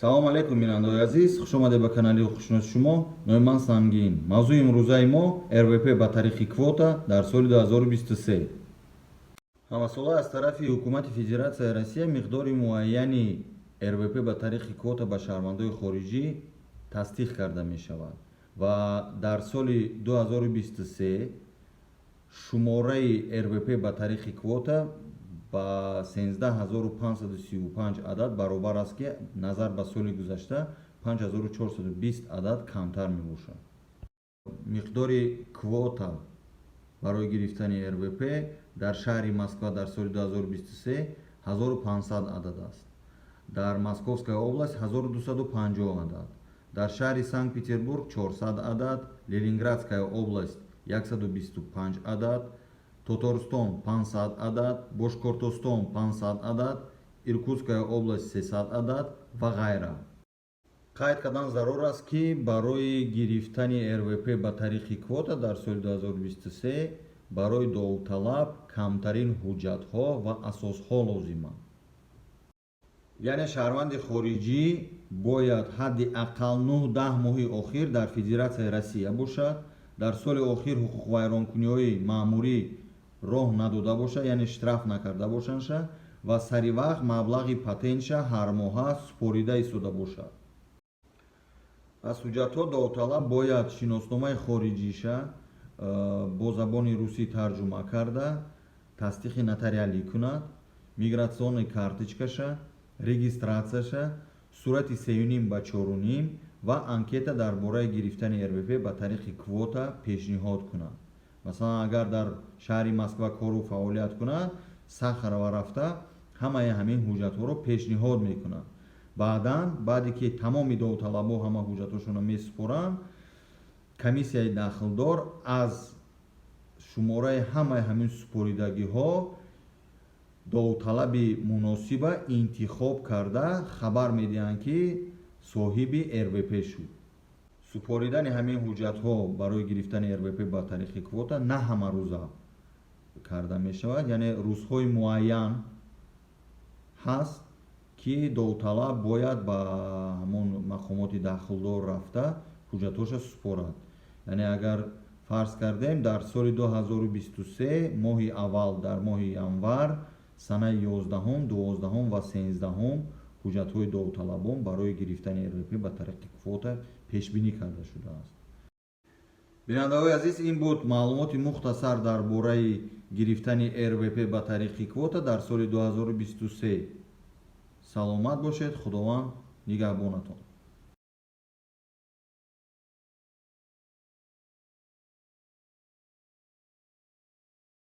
салом алейкум бинандаои азиз, хушомадед ба канали хушноси шумо. Ноиман Сангин. Мавзӯи имрӯзаи мо РВП ба тариқи квота дар соли 2023. ҳамасола аз тарафи ҳукумати Федератсияи Россия миқдори муайяни РВП ба тариқи квота ба шаҳрвандои хориҷӣ тасдиқ карда мешавад ва дар соли 2023 шумораи РВП ба тариқи квота ба 13535 адад баробар аст ки назар ба соли гузашта 5420 адад камтар мебошад. Миқдори квота барои гирифтани РВП дар шаҳри Москва дар соли 2023 1500 адад аст. Дар Московская область 1250 адад. Дар шаҳри Санкт-Петербург 400 адад, Ленинградская область 125 адад, Татарстон 500 адад, Бошкортостон 500 адад, Иркутская область 300 адад ва ғайра. қайд кардан зарур аст ки барои гирифтани РВП ба тариқи квота дар соли 2023 барои довталаб камтарин ҳуҷҷатҳо ва асосҳо лозиманд. яъне шаҳрванди хориҷӣ бояд ҳадди аққал 9-10 моҳи охир дар Федератсияи Россия бошад, дар соли охир ҳуқуқвайронкуниҳои маъмурӣ роҳ надода бошад, яъне штраф накарда бошанша ва саривақт маблағи патентша ҳар моҳа супорида истода бошад. аз ҳуҷҷатҳо довталаб бояд шиносномаи хориҷиша бо забони русӣ тарҷума карда тасдиқи нотариалӣ кунад, мигратсиони карточкаша, регистратсияша, сурати 3,5 ба 4,5 ва анкета дар бораи гирифтани РВП ба тариқи квота пешниҳод кунад. масалан агар дар шаҳри Москва кору фаъолият кунад, сахар ва рафта ҳамаи ҳамин ҳуҷҷатҳоро пешниҳод мекунад. баъде ки тамоми довталабо ҳама ҳуҷҷатҳошонро месупоранд, комиссияи дахлдор аз шумораи ҳамаи ҳамин супоридагиҳо довталаби муносиба интихоб карда хабар медиҳанд ки соҳиби РВП шуд. супоридани ҳамин ҳуҷҷатҳо барои гирифтани РВП ба тариқи квота на ҳама рӯза карда мешавад, яъне рӯзҳои муайян ҳаст ки довталаб бояд ба ҳамон мақомоти дахлдор рафта ҳуҷҷатҳоша супорад. яъне агар фарз кардем дар соли 2023 моҳи аввал дар моҳи январ санаи 11, 12 ва 13 ҳуҷҷатҳои довталабон барои гирифтани РВП ба тариқи квота пешбинӣ карда шудааст. бинандаҳои азиз, ин буд маълумоти мухтасар дар бораи гирифтани РВП ба тариқи квота дар соли 2023. саломат бошед. худованд нигаҳбонатон.